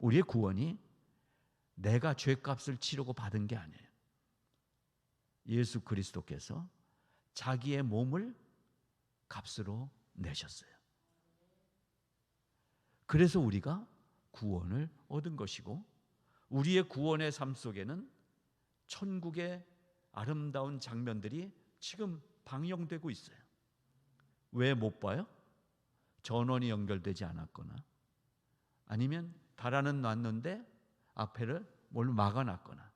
우리의 구원이 내가 죄값을 치르고 받은 게 아니에요. 예수 그리스도께서 자기의 몸을 값으로 내셨어요. 그래서 우리가 구원을 얻은 것이고, 우리의 구원의 삶 속에는 천국의 아름다운 장면들이 지금 방영되고 있어요. 왜 못 봐요? 전원이 연결되지 않았거나, 아니면 달아는 놨는데 앞에를 뭘로 막아놨거나,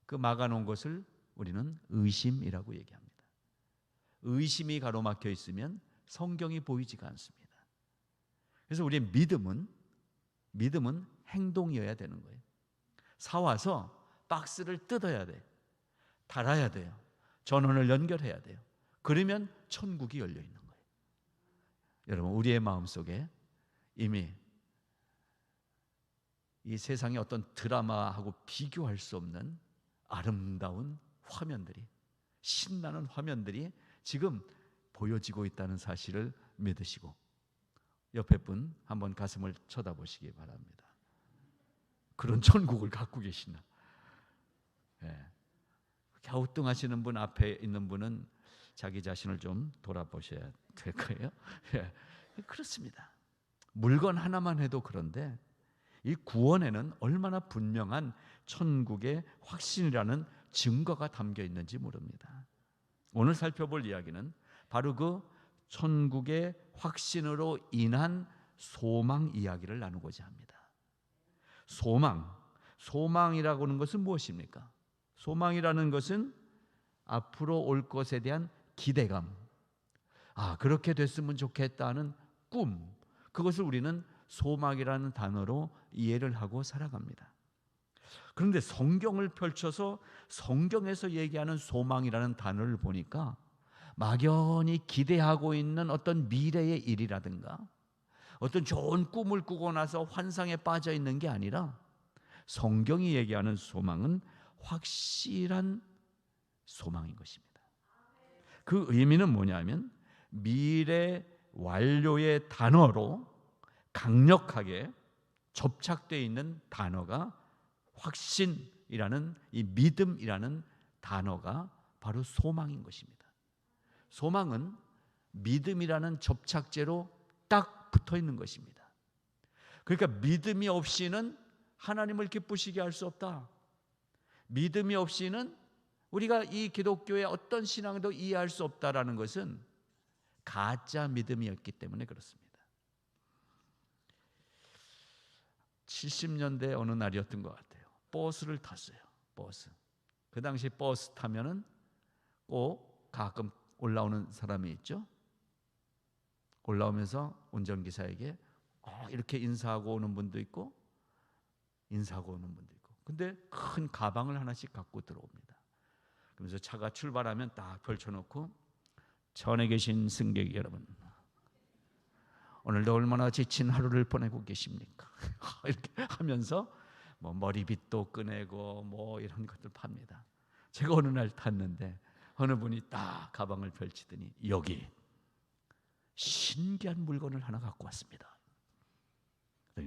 그 막아놓은 것을 우리는 의심이라고 얘기합니다. 의심이 가로막혀 있으면 성경이 보이지가 않습니다. 그래서 우리의 믿음은 행동이어야 되는 거예요. 사와서 박스를 뜯어야 돼요. 달아야 돼요. 전원을 연결해야 돼요. 그러면 천국이 열려 있는 거예요. 여러분, 우리의 마음속에 이미 이 세상의 어떤 드라마하고 비교할 수 없는 아름다운 화면들이, 신나는 화면들이 지금 보여지고 있다는 사실을 믿으시고, 옆에 분 한번 가슴을 쳐다보시기 바랍니다. 그런 천국을 갖고 계시나? 갸우뚱하시는 분, 앞에 있는 분은 자기 자신을 좀 돌아보셔야 될 거예요. 그렇습니다. 물건 하나만 해도 그런데 이 구원에는 얼마나 분명한 천국의 확신이라는 증거가 담겨 있는지 모릅니다. 오늘 살펴볼 이야기는 바로 그 천국의 확신으로 인한 소망 이야기를 나누고자 합니다. 소망이라고 하는 것은 무엇입니까? 소망이라는 것은 앞으로 올 것에 대한 기대감, 그렇게 됐으면 좋겠다는 꿈, 그것을 우리는 소망이라는 단어로 이해를 하고 살아갑니다. 그런데 성경을 펼쳐서 성경에서 얘기하는 소망이라는 단어를 보니까 막연히 기대하고 있는 어떤 미래의 일이라든가 어떤 좋은 꿈을 꾸고 나서 환상에 빠져 있는 게 아니라, 성경이 얘기하는 소망은 확실한 소망인 것입니다. 그 의미는 뭐냐면 미래 완료의 단어로 강력하게 접착되어 있는 단어가 확신이라는, 이 믿음이라는 단어가 바로 소망인 것입니다. 소망은 믿음이라는 접착제로 딱 붙어 있는 것입니다. 그러니까 믿음이 없이는 하나님을 기쁘시게 할 수 없다. 믿음이 없이는 우리가 이 기독교의 어떤 신앙도 이해할 수 없다라는 것은 가짜 믿음이었기 때문에 그렇습니다. 70년대 어느 날이었던 것 같아요. 버스를 탔어요. 버스. 그 당시 버스 타면은 꼭 가끔 올라오는 사람이 있죠. 올라오면서 운전기사에게 이렇게 인사하고 오는 분도 있고, 인사하고 오는 분도 있고. 근데 큰 가방을 하나씩 갖고 들어옵니다. 그러면서 차가 출발하면 딱 펼쳐놓고, 전에 계신 승객 여러분, 오늘도 얼마나 지친 하루를 보내고 계십니까? 이렇게 하면서 머리빗도 꺼내고 이런 것들 팝니다. 제가 어느 날 탔는데 어느 분이 딱 가방을 펼치더니 여기 신기한 물건을 하나 갖고 왔습니다.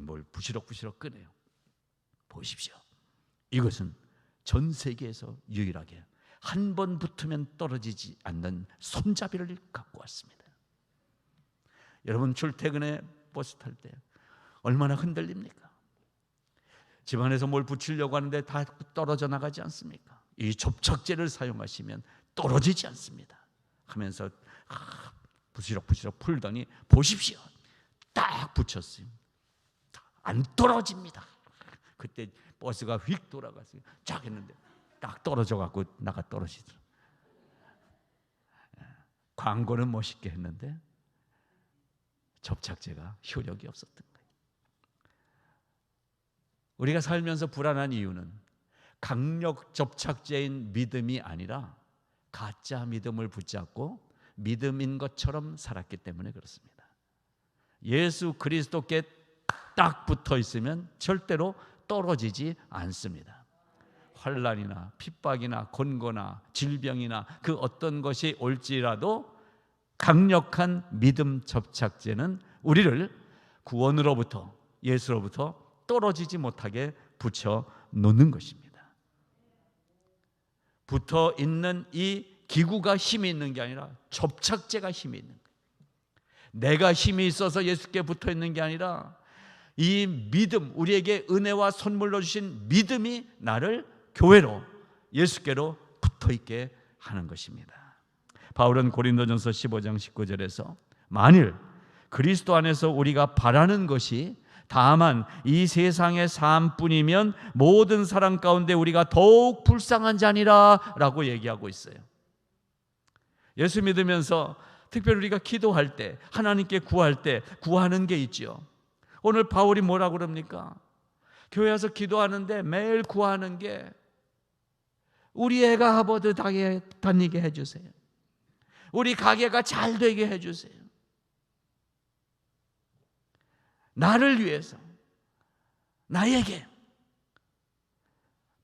뭘 부시럭부시럭 꺼내요. 보십시오. 이것은 전 세계에서 유일하게 한 번 붙으면 떨어지지 않는 손잡이를 갖고 왔습니다. 여러분, 출퇴근에 버스 탈 때 얼마나 흔들립니까? 집안에서 뭘 붙이려고 하는데 다 떨어져 나가지 않습니까? 이 접착제를 사용하시면 떨어지지 않습니다. 하면서 부시럭부시럭 풀더니 보십시오. 딱 붙였어요. 안 떨어집니다. 그때 버스가 휙 돌아갔어요. 쫙 했는데 딱 떨어져 갖고 나가 떨어지더라고요. 광고는 멋있게 했는데 접착제가 효력이 없었던 거예요. 우리가 살면서 불안한 이유는 강력 접착제인 믿음이 아니라 가짜 믿음을 붙잡고 믿음인 것처럼 살았기 때문에 그렇습니다. 예수 그리스도께 딱 붙어 있으면 절대로 떨어지지 않습니다. 환난이나 핍박이나 권고나 질병이나 그 어떤 것이 올지라도 강력한 믿음 접착제는 우리를 구원으로부터, 예수로부터 떨어지지 못하게 붙여 놓는 것입니다. 붙어 있는 이 기구가 힘이 있는 게 아니라 접착제가 힘이 있는 거예요. 내가 힘이 있어서 예수께 붙어 있는 게 아니라 이 믿음, 우리에게 은혜와 선물로 주신 믿음이 나를 교회로, 예수께로 붙어 있게 하는 것입니다. 바울은 고린도전서 15장 19절에서 만일 그리스도 안에서 우리가 바라는 것이 다만 이 세상의 삶뿐이면 모든 사람 가운데 우리가 더욱 불쌍한 자니라 라고 얘기하고 있어요. 예수 믿으면서 특별히 우리가 기도할 때, 하나님께 구할 때 구하는 게 있죠. 오늘 바울이 뭐라고 그럽니까? 교회 와서 기도하는데 매일 구하는 게 우리 애가 하버드 다니게 해주세요. 우리 가게가 잘 되게 해주세요. 나를 위해서, 나에게.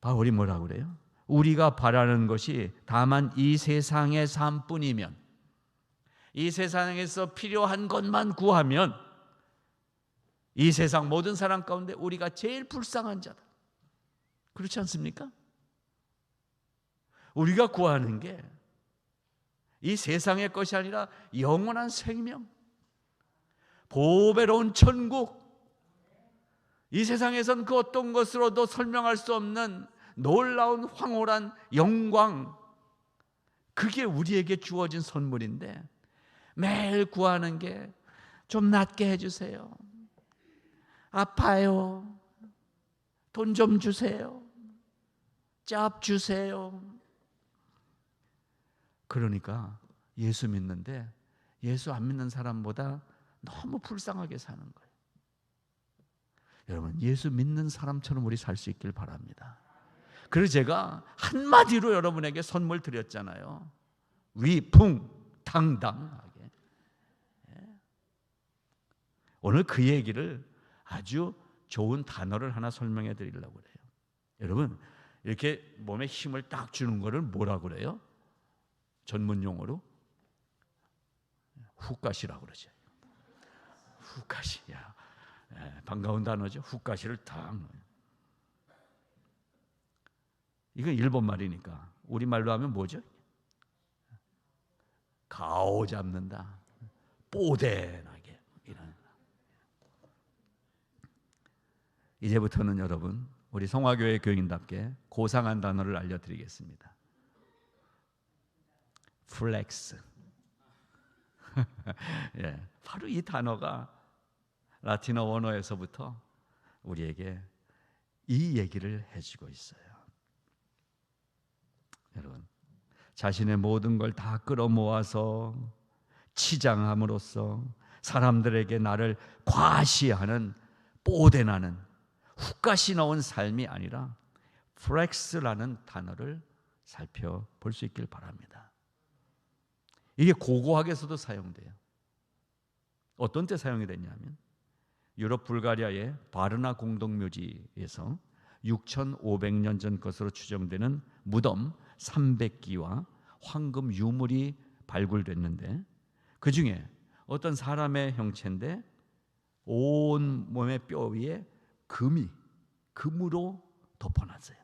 바울이 뭐라고 그래요? 우리가 바라는 것이 다만 이 세상의 삶뿐이면, 이 세상에서 필요한 것만 구하면 이 세상 모든 사람 가운데 우리가 제일 불쌍한 자다. 그렇지 않습니까? 우리가 구하는 게 이 세상의 것이 아니라 영원한 생명, 보배로운 천국, 이 세상에선 그 어떤 것으로도 설명할 수 없는 놀라운 황홀한 영광, 그게 우리에게 주어진 선물인데 매일 구하는 게 좀 낫게 해주세요. 아파요. 돈 좀 주세요. 짭 주세요. 그러니까 예수 믿는데 예수 안 믿는 사람보다 너무 불쌍하게 사는 거예요. 여러분, 예수 믿는 사람처럼 우리 살 수 있길 바랍니다. 그래서 제가 한마디로 여러분에게 선물 드렸잖아요. 위풍당당하게. 오늘 그 얘기를 아주 좋은 단어를 하나 설명해 드리려고 그래요. 여러분, 이렇게 몸에 힘을 딱 주는 거를 뭐라고 그래요? 전문 용어로 훅가시라고 그러죠. 훅가시. 야, 반가운 단어죠. 훅가시를 딱. 이건 일본 말이니까 우리말로 하면 뭐죠? 가오 잡는다. 뽀대나게. 이런. 이제부터는 여러분, 우리 성화교회 교인답게 고상한 단어를 알려드리겠습니다. 플렉스. 예, 바로 이 단어가 라틴어 원어에서부터 우리에게 이 얘기를 해주고 있어요. 여러분, 자신의 모든 걸 다 끌어모아서 치장함으로써 사람들에게 나를 과시하는 뽀대나는 훅가시 나온 삶이 아니라 플렉스라는 단어를 살펴볼 수 있길 바랍니다. 이게 고고학에서도 사용돼요. 어떤 때 사용이 됐냐면 유럽 불가리아의 바르나 공동묘지에서 6,500년 전 것으로 추정되는 무덤 300기와 황금 유물이 발굴됐는데 그 중에 어떤 사람의 형체인데 온 몸의 뼈 위에 금으로 덮어놨어요.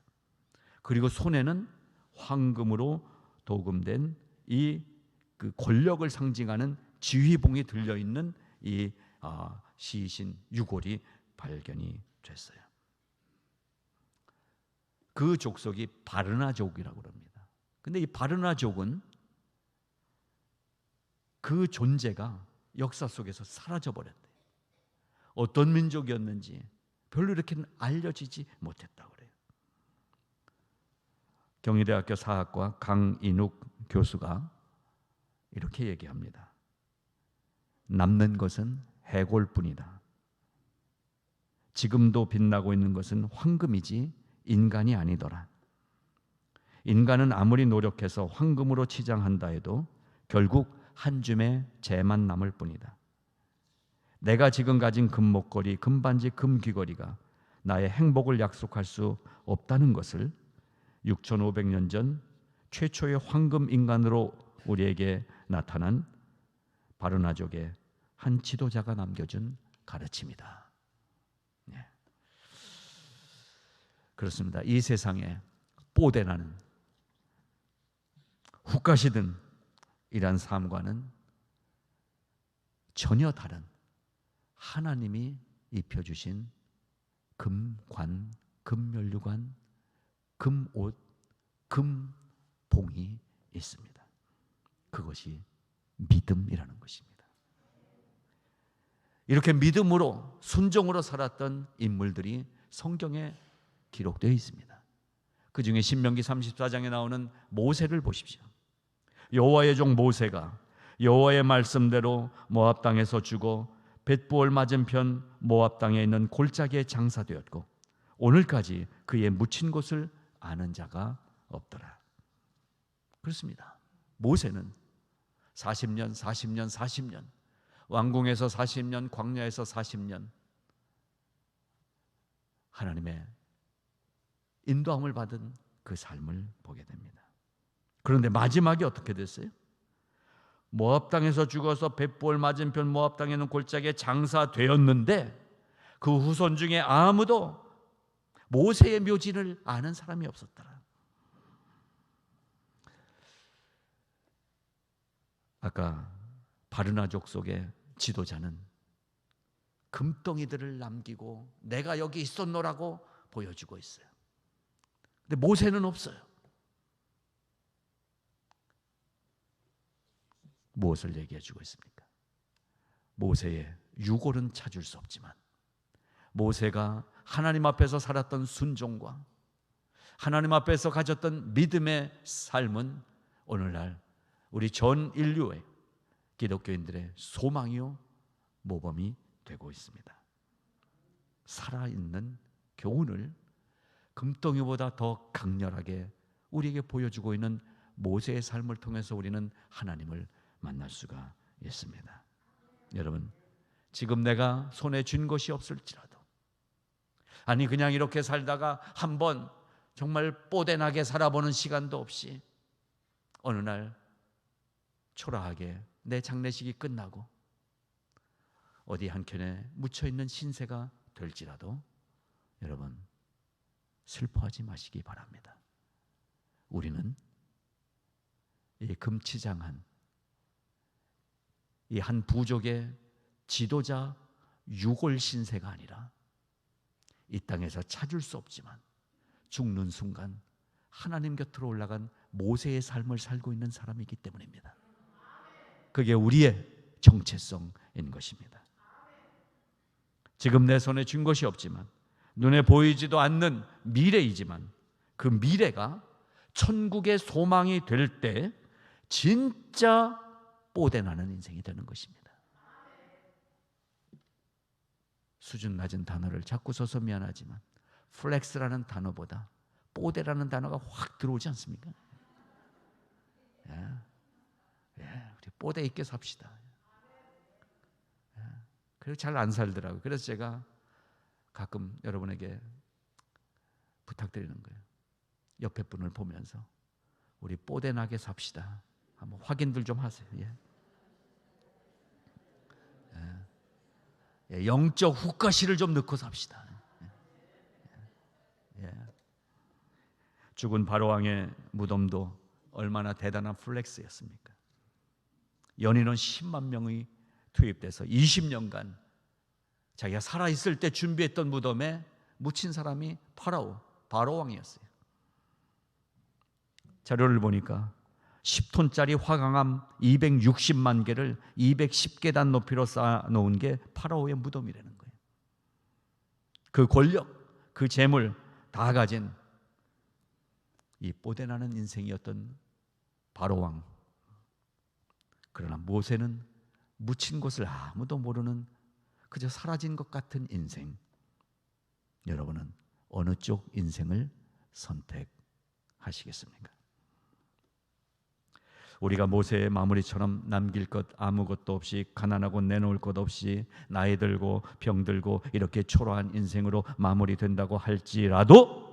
그리고 손에는 황금으로 도금된 이 그 권력을 상징하는 지휘봉이 들려있는 이 시신 유골이 발견이 됐어요. 그 족속이 바르나족이라고 합니다. 근데 이 바르나족은 그 존재가 역사 속에서 사라져버렸대요. 어떤 민족이었는지 별로 이렇게 알려지지 못했다고 그래요. 경희대학교 사학과 강인욱 교수가 이렇게 얘기합니다. 남는 것은 해골뿐이다. 지금도 빛나고 있는 것은 황금이지 인간이 아니더라. 인간은 아무리 노력해서 황금으로 치장한다 해도 결국 한 줌의 재만 남을 뿐이다. 내가 지금 가진 금목걸이, 금반지, 금귀걸이가 나의 행복을 약속할 수 없다는 것을 6,500년 전 최초의 황금 인간으로 우리에게 나타난 바르나족의 한 지도자가 남겨준 가르침이다. 네. 그렇습니다. 이 세상에 뽀대나는 훅가시든 이란 삶과는 전혀 다른 하나님이 입혀주신 금관, 금면류관, 금옷, 금봉이 있습니다. 그것이 믿음이라는 것입니다. 이렇게 믿음으로 순종으로 살았던 인물들이 성경에 기록되어 있습니다. 그 중에 신명기 34장에 나오는 모세를 보십시오. 여호와의 종 모세가 여호와의 말씀대로 모압 땅에서 죽어 벳부올 맞은편 모압 땅에 있는 골짜기에 장사되었고 오늘까지 그의 묻힌 곳을 아는 자가 없더라. 그렇습니다. 모세는 40년 왕궁에서 40년, 광야에서 40년 하나님의 인도함을 받은 그 삶을 보게 됩니다. 그런데 마지막이 어떻게 됐어요? 모압 땅에서 죽어서 벳부올 맞은편 모압 땅에 있는 골짜기에 장사되었는데 그 후손 중에 아무도 모세의 묘지를 아는 사람이 없었더라. 아까 바르나족 속의 지도자는 금덩이들을 남기고 내가 여기 있었노라고 보여주고 있어요. 근데 모세는 없어요. 무엇을 얘기해 주고 있습니까? 모세의 유골은 찾을 수 없지만 모세가 하나님 앞에서 살았던 순종과 하나님 앞에서 가졌던 믿음의 삶은 오늘날 우리 전 인류의 기독교인들의 소망이요 모범이 되고 있습니다. 살아있는 교훈을 금덩이보다 더 강렬하게 우리에게 보여주고 있는 모세의 삶을 통해서 우리는 하나님을 만날 수가 있습니다. 여러분, 지금 내가 손에 쥔 것이 없을지라도 아니 그냥 이렇게 살다가 한번 정말 뽀대나게 살아보는 시간도 없이 어느 날 초라하게 내 장례식이 끝나고 어디 한켠에 묻혀있는 신세가 될지라도 여러분 슬퍼하지 마시기 바랍니다. 우리는 이 금치장한 이 한 부족의 지도자 유골 신세가 아니라 이 땅에서 찾을 수 없지만 죽는 순간 하나님 곁으로 올라간 모세의 삶을 살고 있는 사람이기 때문입니다. 그게 우리의 정체성인 것입니다. 지금 내 손에 쥔 것이 없지만 눈에 보이지도 않는 미래이지만 그 미래가 천국의 소망이 될 때 진짜 뽀대나는 인생이 되는 것입니다. 수준 낮은 단어를 자꾸 써서 미안하지만 플렉스라는 단어보다 뽀대라는 단어가 확 들어오지 않습니까? 우리 뽀대 있게 삽시다. 그리고 잘 안 살더라고요. 그래서 제가 가끔 여러분에게 부탁드리는 거예요. 옆에 분을 보면서 우리 뽀대나게 삽시다. 한번 확인들 좀 하세요. 영적 훅가시를 좀 넣고 삽시다. 죽은 바로왕의 무덤도 얼마나 대단한 플렉스였습니까? 연인은 10만 명이 투입돼서 20년간 자기가 살아있을 때 준비했던 무덤에 묻힌 사람이 바로왕이었어요. 자료를 보니까 10톤짜리 화강암 260만 개를 210계단 높이로 쌓아놓은 게 파라오의 무덤이라는 거예요. 그 권력, 그 재물 다 가진 이 뽀대나는 인생이었던 바로왕. 그러나 모세는 묻힌 곳을 아무도 모르는 그저 사라진 것 같은 인생. 여러분은 어느 쪽 인생을 선택하시겠습니까? 우리가 모세의 마무리처럼 남길 것 아무것도 없이 가난하고 내놓을 것 없이 나이 들고 병들고 이렇게 초라한 인생으로 마무리된다고 할지라도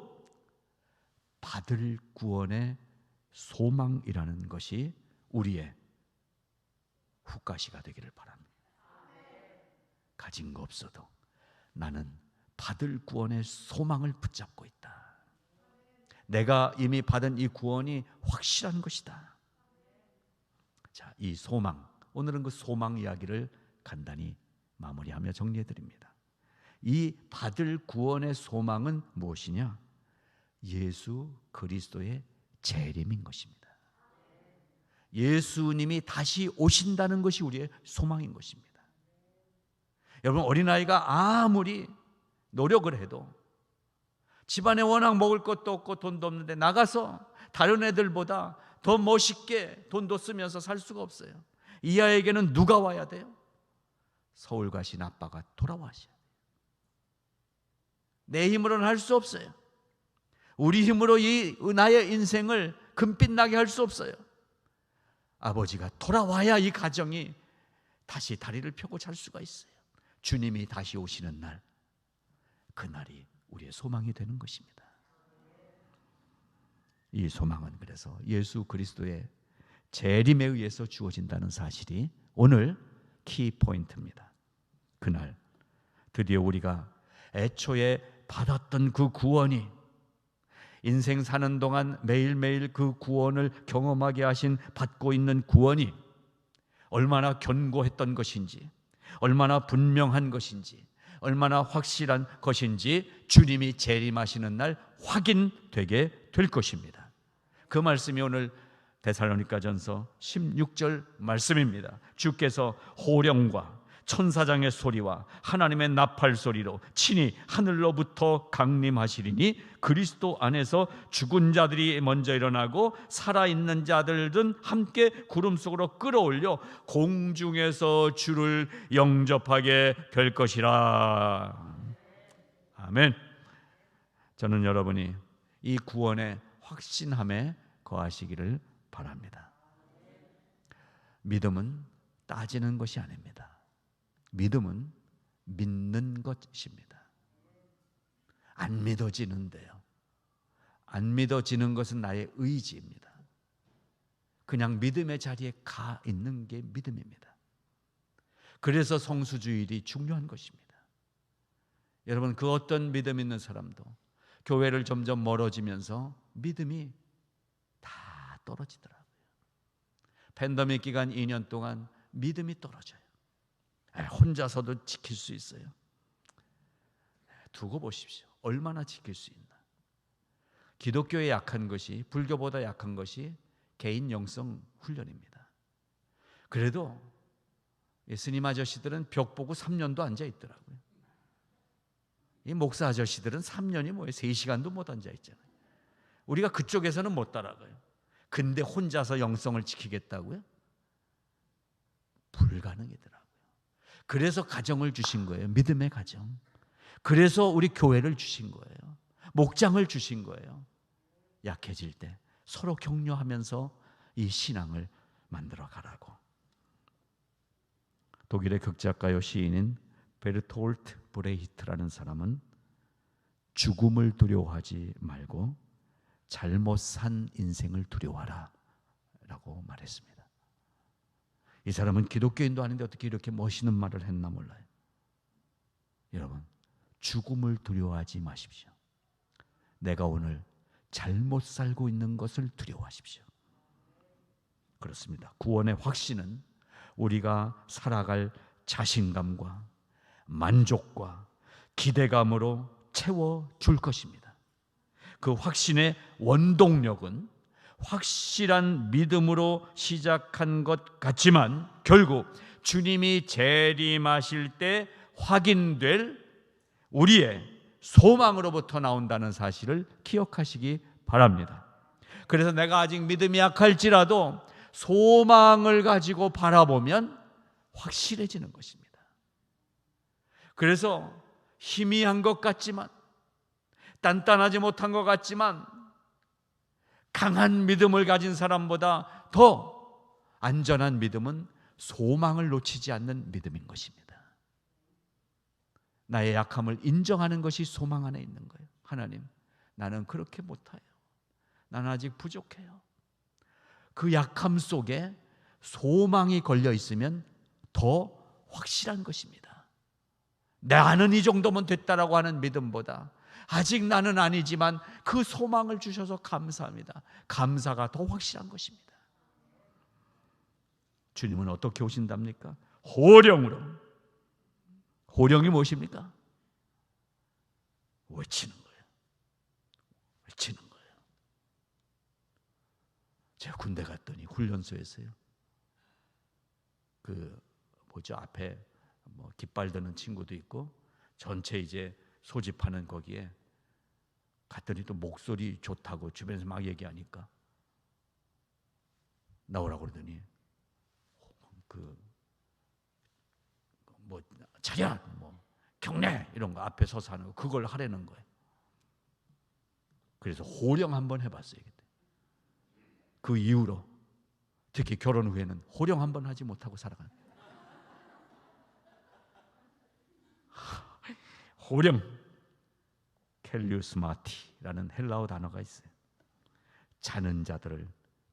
받을 구원의 소망이라는 것이 우리의 훅가시가 되기를 바랍니다. 가진 거 없어도 나는 받을 구원의 소망을 붙잡고 있다. 내가 이미 받은 이 구원이 확실한 것이다. 자, 이 소망, 오늘은 그 소망 이야기를 간단히 마무리하며 정리해 드립니다. 이 받을 구원의 소망은 무엇이냐? 예수 그리스도의 재림인 것입니다. 예수님이 다시 오신다는 것이 우리의 소망인 것입니다. 여러분, 어린아이가 아무리 노력을 해도 집안에 워낙 먹을 것도 없고 돈도 없는데 나가서 다른 애들보다 더 멋있게 돈도 쓰면서 살 수가 없어요. 이 아이에게는 누가 와야 돼요? 서울 가신 아빠가 돌아와셔야 돼요. 내 힘으로는 할 수 없어요. 우리 힘으로 이 나의 인생을 금빛 나게 할 수 없어요. 아버지가 돌아와야 이 가정이 다시 다리를 펴고 잘 수가 있어요. 주님이 다시 오시는 날, 그날이 우리의 소망이 되는 것입니다. 이 소망은 그래서 예수 그리스도의 재림에 의해서 주어진다는 사실이 오늘 키포인트입니다. 그날 드디어 우리가 애초에 받았던 그 구원이, 인생 사는 동안 매일매일 그 구원을 경험하게 하신, 받고 있는 구원이 얼마나 견고했던 것인지, 얼마나 분명한 것인지, 얼마나 확실한 것인지 주님이 재림하시는 날 확인되게 될 것입니다. 그 말씀이 오늘 데살로니가전서 16절 말씀입니다. 주께서 호령과 천사장의 소리와 하나님의 나팔 소리로 친히 하늘로부터 강림하시리니 그리스도 안에서 죽은 자들이 먼저 일어나고 살아있는 자들은 함께 구름 속으로 끌어올려 공중에서 주를 영접하게 될 것이라. 아멘. 저는 여러분이 이 구원의 확신함에 거하시기를 바랍니다. 믿음은 따지는 것이 아닙니다. 믿음은 믿는 것입니다. 안 믿어지는데요. 안 믿어지는 것은 나의 의지입니다. 그냥 믿음의 자리에 가 있는 게 믿음입니다. 그래서 성수주일이 중요한 것입니다. 여러분, 그 어떤 믿음 있는 사람도 교회를 점점 멀어지면서 믿음이 다 떨어지더라고요. 팬데믹 기간 2년 동안 믿음이 떨어져요. 혼자서도 지킬 수 있어요. 두고 보십시오. 얼마나 지킬 수 있나. 기독교에 약한 것이, 불교보다 약한 것이 개인 영성 훈련입니다. 그래도 스님 아저씨들은 벽 보고 3년도 앉아 있더라고요. 이 목사 아저씨들은 3년이 뭐예요? 3시간도 못 앉아 있잖아요. 우리가 그쪽에서는 못 따라가요. 근데 혼자서 영성을 지키겠다고요? 불가능이더라고요. 그래서 가정을 주신 거예요. 믿음의 가정. 그래서 우리 교회를 주신 거예요. 목장을 주신 거예요. 약해질 때 서로 격려하면서 이 신앙을 만들어 가라고. 독일의 극작가요 시인인 베르톨트 브레히트라는 사람은 죽음을 두려워하지 말고 잘못 산 인생을 두려워하라 라고 말했습니다. 이 사람은 기독교인도 아닌데 어떻게 이렇게 멋있는 말을 했나 몰라요. 여러분, 죽음을 두려워하지 마십시오. 내가 오늘 잘못 살고 있는 것을 두려워하십시오. 그렇습니다. 구원의 확신은 우리가 살아갈 자신감과 만족과 기대감으로 채워줄 것입니다. 그 확신의 원동력은 확실한 믿음으로 시작한 것 같지만 결국 주님이 재림하실 때 확인될 우리의 소망으로부터 나온다는 사실을 기억하시기 바랍니다. 그래서 내가 아직 믿음이 약할지라도 소망을 가지고 바라보면 확실해지는 것입니다. 그래서 희미한 것 같지만, 단단하지 못한 것 같지만 강한 믿음을 가진 사람보다 더 안전한 믿음은 소망을 놓치지 않는 믿음인 것입니다. 나의 약함을 인정하는 것이 소망 안에 있는 거예요. 하나님, 나는 그렇게 못해요. 나는 아직 부족해요. 그 약함 속에 소망이 걸려 있으면 더 확실한 것입니다. 나는 이 정도면 됐다라고 하는 믿음보다 아직 나는 아니지만 그 소망을 주셔서 감사합니다. 감사가 더 확실한 것입니다. 주님은 어떻게 오신답니까? 호령으로. 호령이 무엇입니까? 외치는 거예요. 외치는 거예요. 제가 군대 갔더니 훈련소에서요, 앞에 깃발 드는 친구도 있고 전체 이제 소집하는 거기에 갔더니 또 목소리 좋다고 주변에서 막 얘기하니까 나오라고 그러더니 차렷, 경례 이런 거 앞에 서서 하는 거, 그걸 하라는 거예요. 그래서 호령 한번 해봤어요. 그 이후로 특히 결혼 후에는 호령 한번 하지 못하고 살아가는. 호령, 켈리우스마티라는 헬라어 단어가 있어요. 자는 자들을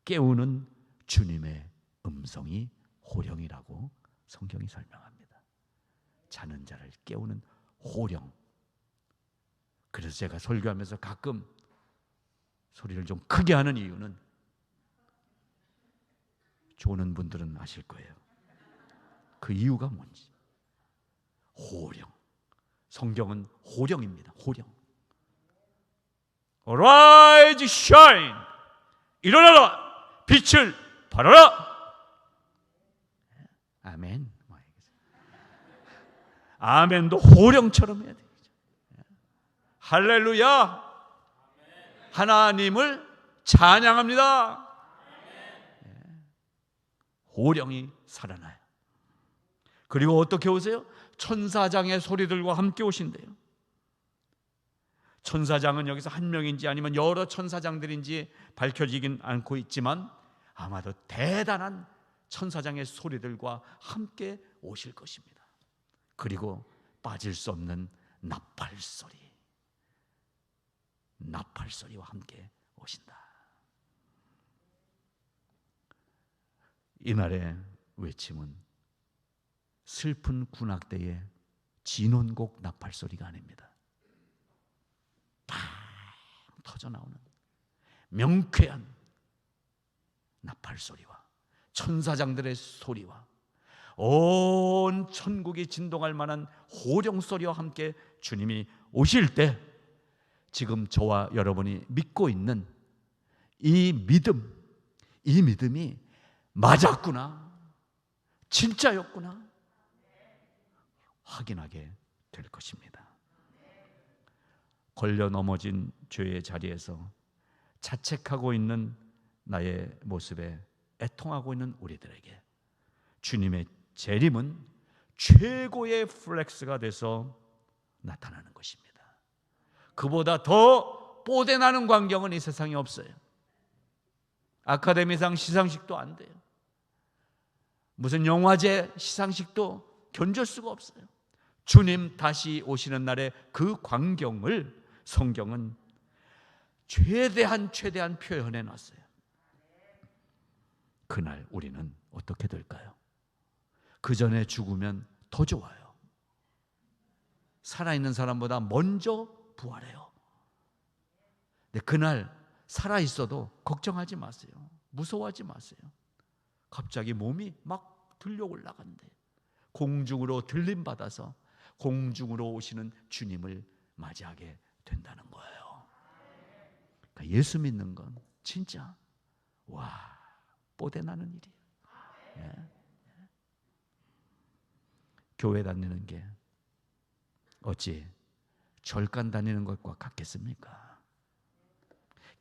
깨우는 주님의 음성이 호령이라고 성경이 설명합니다. 자는 자를 깨우는 호령. 그래서 제가 설교하면서 가끔 소리를 좀 크게 하는 이유는 조는 분들은 아실 거예요. 그 이유가 뭔지. 호령. 성경은 호령입니다. 호령. Arise, shine. 일어나라. 빛을 발하라. 아멘. 아멘도 호령처럼 해야 되죠. 할렐루야. 하나님을 찬양합니다. 호령이 살아나요. 그리고 어떻게 오세요? 천사장의 소리들과 함께 오신대요. 천사장은 여기서 한 명인지 아니면 여러 천사장들인지 밝혀지긴 않고 있지만 아마도 대단한 천사장의 소리들과 함께 오실 것입니다. 그리고 빠질 수 없는 나팔소리, 나팔소리와 함께 오신다. 이날의 외침은 슬픈 군악대의 진원곡 나팔소리가 아닙니다. 팡 터져 나오는 명쾌한 나팔소리와 천사장들의 소리와 온 천국이 진동할 만한 호령소리와 함께 주님이 오실 때 지금 저와 여러분이 믿고 있는 이 믿음이 맞았구나, 진짜였구나 확인하게 될 것입니다. 걸려 넘어진 죄의 자리에서 자책하고 있는 나의 모습에 애통하고 있는 우리들에게 주님의 재림은 최고의 플렉스가 돼서 나타나는 것입니다. 그보다 더 뽀대나는 광경은 이 세상에 없어요. 아카데미상 시상식도 안 돼요. 무슨 영화제 시상식도 견줄 수가 없어요. 주님 다시 오시는 날의 그 광경을 성경은 최대한 표현해 놨어요. 그날 우리는 어떻게 될까요? 그 전에 죽으면 더 좋아요. 살아있는 사람보다 먼저 부활해요. 근데 그날 살아있어도 걱정하지 마세요. 무서워하지 마세요. 갑자기 몸이 막 들려 올라간대. 공중으로 들림받아서 공중으로 오시는 주님을 맞이하게 된다는 거예요. 그러니까 예수 믿는 건 진짜 뽀대나는 일이에요. 예. 교회 다니는 게 어찌 절간 다니는 것과 같겠습니까?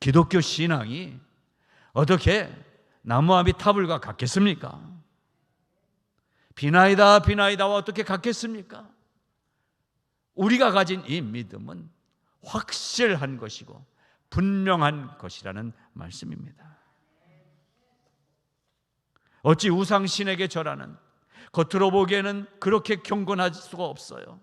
기독교 신앙이 어떻게 나무아비 타불과 같겠습니까? 비나이다와 어떻게 같겠습니까? 우리가 가진 이 믿음은 확실한 것이고 분명한 것이라는 말씀입니다. 어찌 우상신에게 절하는, 겉으로 보기에는 그렇게 경건할 수가 없어요.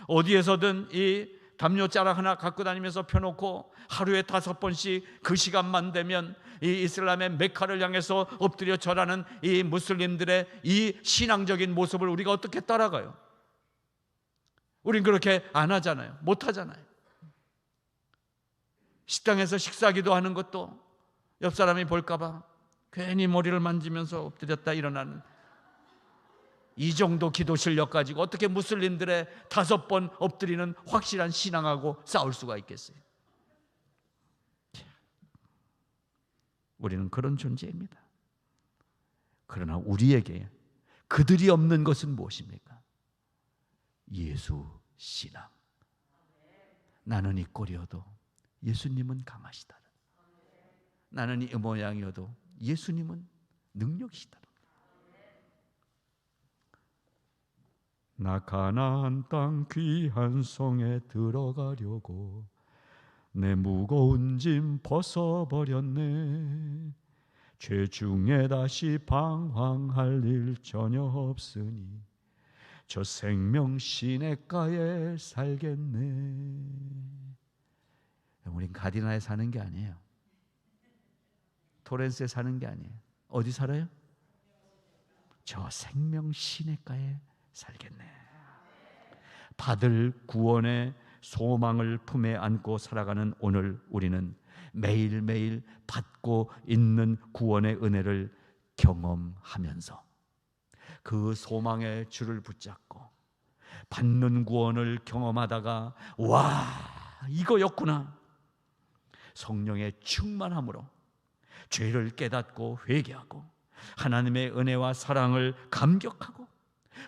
어디에서든 이 담요자락 하나 갖고 다니면서 펴놓고 하루에 5번씩 그 시간만 되면 이 이슬람의 메카를 향해서 엎드려 절하는 이 무슬림들의 이 신앙적인 모습을 우리가 어떻게 따라가요? 우린 그렇게 안 하잖아요. 못 하잖아요. 식당에서 식사기도 하는 것도 옆 사람이 볼까 봐 괜히 머리를 만지면서 엎드렸다 일어나는, 이 정도 기도 실력 가지고 어떻게 무슬림들의 5번 엎드리는 확실한 신앙하고 싸울 수가 있겠어요? 우리는 그런 존재입니다. 그러나 우리에게 그들이 없는 것은 무엇입니까? 예수 신앙. 나는 이 꼴이어도 예수님은 강하시다. 나는 이 모양이어도 예수님은 능력이시다. 나 가나안 땅 귀한 성에 들어가려고 내 무거운 짐 벗어버렸네. 죄 중에 다시 방황할 일 전혀 없으니 저 생명 시냇가에 살겠네. 우린 가디나에 사는 게 아니에요. 토렌스에 사는 게 아니에요. 어디 살아요? 저 생명 시냇가에 살겠네. 받을 구원의 소망을 품에 안고 살아가는 오늘 우리는 매일매일 받고 있는 구원의 은혜를 경험하면서 그 소망의 줄을 붙잡고 받는 구원을 경험하다가 와, 이거였구나. 성령의 충만함으로 죄를 깨닫고 회개하고 하나님의 은혜와 사랑을 감격하고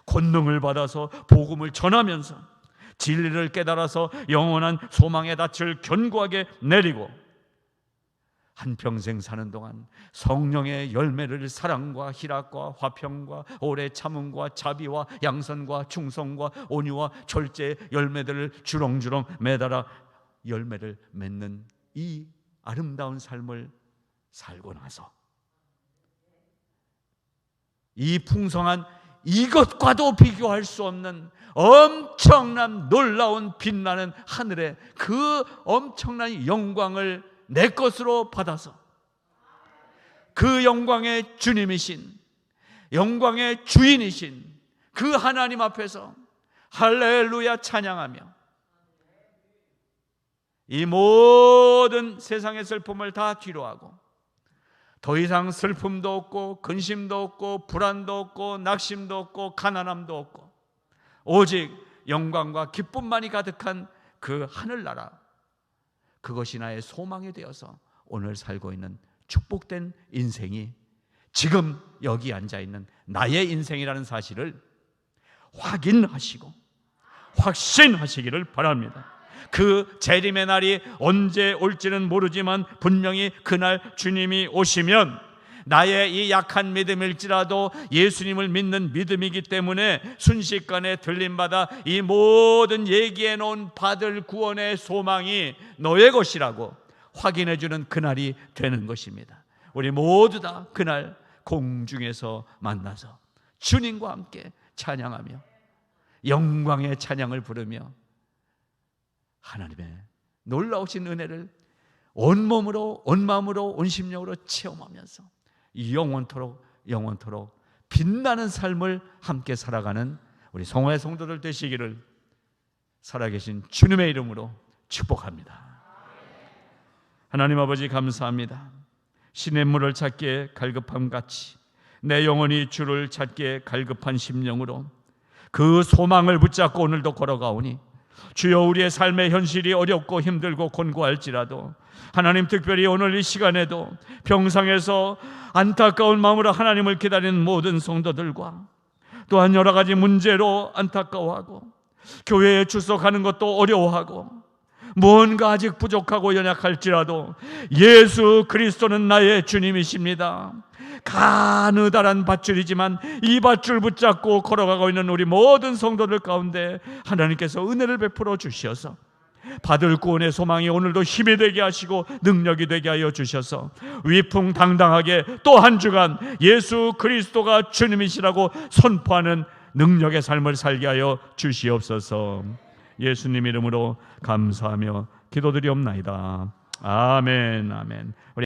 권능을 받아서 복음을 전하면서 진리를 깨달아서 영원한 소망의 닻을 견고하게 내리고 한평생 사는 동안 성령의 열매를 사랑과 희락과 화평과 오래 참음과 자비와 양선과 충성과 온유와 절제의 열매들을 주렁주렁 매달아 열매를 맺는 이 아름다운 삶을 살고 나서 이 풍성한 이것과도 비교할 수 없는 엄청난 놀라운 빛나는 하늘의 그 엄청난 영광을 내 것으로 받아서 그 영광의 주님이신, 영광의 주인이신 그 하나님 앞에서 할렐루야 찬양하며 이 모든 세상의 슬픔을 다 뒤로하고 더 이상 슬픔도 없고 근심도 없고 불안도 없고 낙심도 없고 가난함도 없고 오직 영광과 기쁨만이 가득한 그 하늘나라, 그것이 나의 소망이 되어서 오늘 살고 있는 축복된 인생이 지금 여기 앉아있는 나의 인생이라는 사실을 확인하시고 확신하시기를 바랍니다. 그 재림의 날이 언제 올지는 모르지만 분명히 그날 주님이 오시면 나의 이 약한 믿음일지라도 예수님을 믿는 믿음이기 때문에 순식간에 들림받아 이 모든 얘기해 놓은 받을 구원의 소망이 너의 것이라고 확인해 주는 그날이 되는 것입니다. 우리 모두 다 그날 공중에서 만나서 주님과 함께 찬양하며 영광의 찬양을 부르며 하나님의 놀라우신 은혜를 온몸으로 온마음으로 온심령으로 체험하면서 영원토록 빛나는 삶을 함께 살아가는 우리 성화의 성도들 되시기를 살아계신 주님의 이름으로 축복합니다. 하나님 아버지 감사합니다. 시냇물을 찾기에 갈급함같이 내 영혼이 주를 찾기에 갈급한 심령으로 그 소망을 붙잡고 오늘도 걸어가오니 주여, 우리의 삶의 현실이 어렵고 힘들고 곤고할지라도 하나님, 특별히 오늘 이 시간에도 병상에서 안타까운 마음으로 하나님을 기다리는 모든 성도들과 또한 여러 가지 문제로 안타까워하고 교회에 출석하는 것도 어려워하고 뭔가 아직 부족하고 연약할지라도 예수 그리스도는 나의 주님이십니다. 가느다란 밧줄이지만 이 밧줄 붙잡고 걸어가고 있는 우리 모든 성도들 가운데 하나님께서 은혜를 베풀어 주셔서 받을 구원의 소망이 오늘도 힘이 되게 하시고 능력이 되게 하여 주셔서 위풍당당하게 또 한 주간 예수 그리스도가 주님이시라고 선포하는 능력의 삶을 살게 하여 주시옵소서. 예수님 이름으로 감사하며 기도드리옵나이다. 아멘, 아멘.